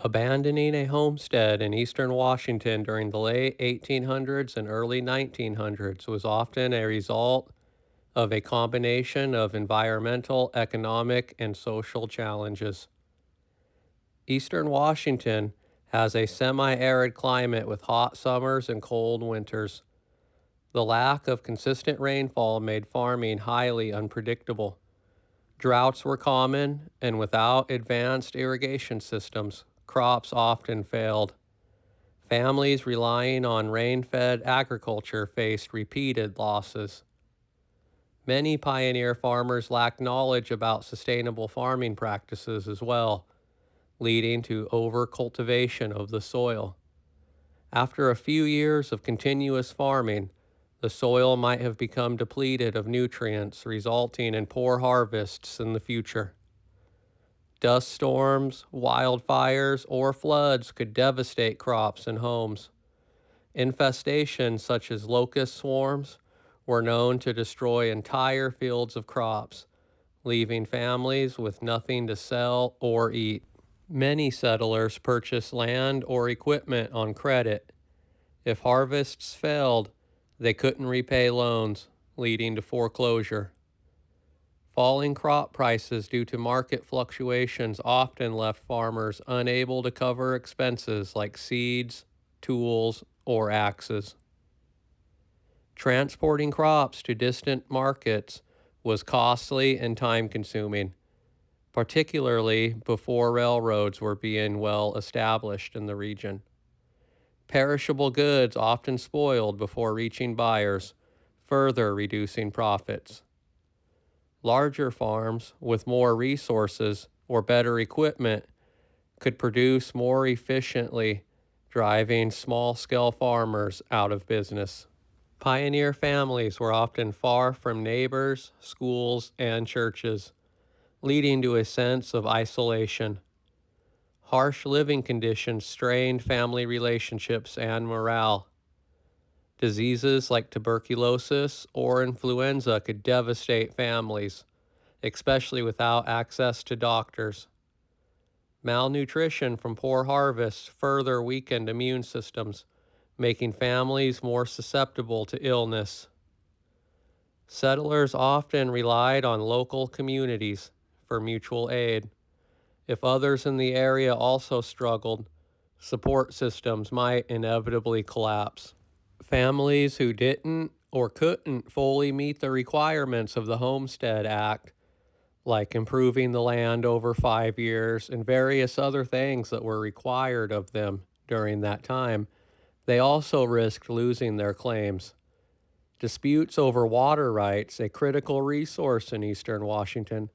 Abandoning a homestead in eastern Washington during the late 1800s and early 1900s was often a result of a combination of environmental, economic, and social challenges. Eastern Washington has a semi arid climate with hot summers and cold winters. The lack of consistent rainfall made farming highly unpredictable. Droughts were common, and without advanced irrigation systems, crops often failed. Families relying on rain fed agriculture faced repeated losses. Many pioneer farmers lacked knowledge about sustainable farming practices as well, leading to overcultivation of the soil. After a few years of continuous farming, the soil might have become depleted of nutrients, resulting in poor harvests in the future. Dust storms, wildfires, or floods could devastate crops and homes. Infestations such as locust swarms were known to destroy entire fields of crops, leaving families with nothing to sell or eat. Many settlers purchased land or equipment on credit. If harvests failed, they couldn't repay loans, leading to foreclosure. Falling crop prices due to market fluctuations often left farmers unable to cover expenses like seeds, tools, or axes. Transporting crops to distant markets was costly and time consuming, particularly before railroads were being well established in the region. Perishable goods often spoiled before reaching buyers, further reducing profits. Larger farms with more resources or better equipment could produce more efficiently, driving small scale farmers out of business. Pioneer families were often far from neighbors, schools, and churches, leading to a sense of isolation. Harsh living conditions strained family relationships and morale. Diseases like tuberculosis or influenza could devastate families, especially without access to doctors. Malnutrition from poor harvests further weakened immune systems, making families more susceptible to illness. Settlers often relied on local communities for mutual aid. If others in the area also struggled, support systems might inevitably collapse. Families who didn't or couldn't fully meet the requirements of the Homestead Act, like improving the land over 5 years and various other things that were required of them during that time, they also risked losing their claims. Disputes over water rights, a critical resource in eastern Washington,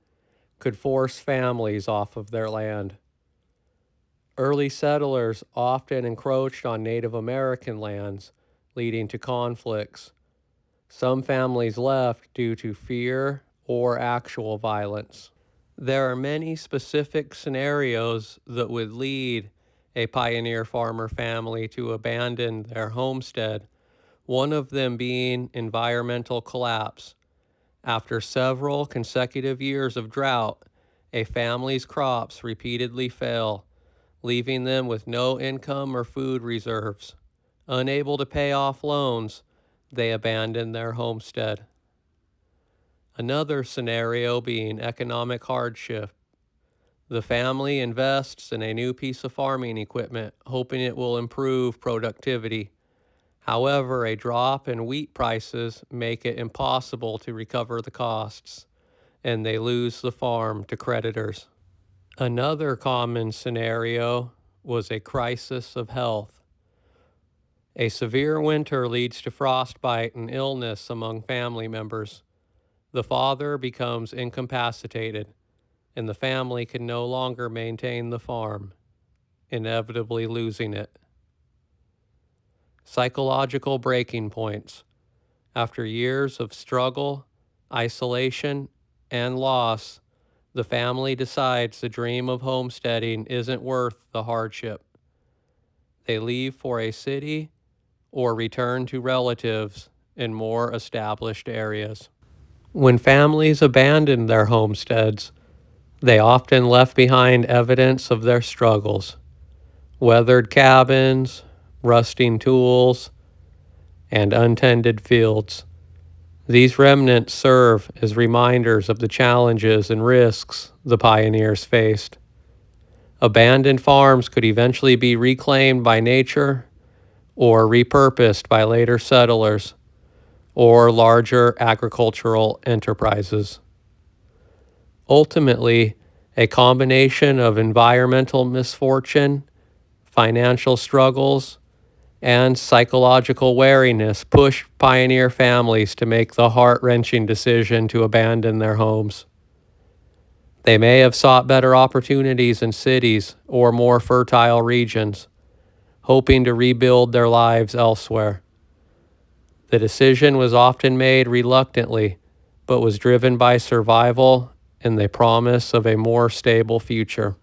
could force families off of their land. Early settlers often encroached on Native American lands, leading to conflicts. Some families left due to fear or actual violence. There are many specific scenarios that would lead a pioneer farmer family to abandon their homestead, one of them being environmental collapse. After several consecutive years of drought, a family's crops repeatedly fail, leaving them with no income or food reserves. Unable to pay off loans, they abandon their homestead. Another scenario being economic hardship. The family invests in a new piece of farming equipment, hoping it will improve productivity. However, a drop in wheat prices make it impossible to recover the costs, and they lose the farm to creditors. Another common scenario was a crisis of health. A severe winter leads to frostbite and illness among family members. The father becomes incapacitated, and the family can no longer maintain the farm, inevitably losing it. Psychological breaking points. After years of struggle, isolation, and loss, the family decides the dream of homesteading isn't worth the hardship. They leave for a city or return to relatives in more established areas. When families abandoned their homesteads, they often left behind evidence of their struggles. weathered cabins, rusting tools, and untended fields. These remnants serve as reminders of the challenges and risks the pioneers faced. Abandoned farms could eventually be reclaimed by nature or repurposed by later settlers or larger agricultural enterprises. Ultimately, a combination of environmental misfortune, financial struggles, and psychological wariness pushed pioneer families to make the heart-wrenching decision to abandon their homes. They may have sought better opportunities in cities or more fertile regions, hoping to rebuild their lives elsewhere. The decision was often made reluctantly, but was driven by survival and the promise of a more stable future.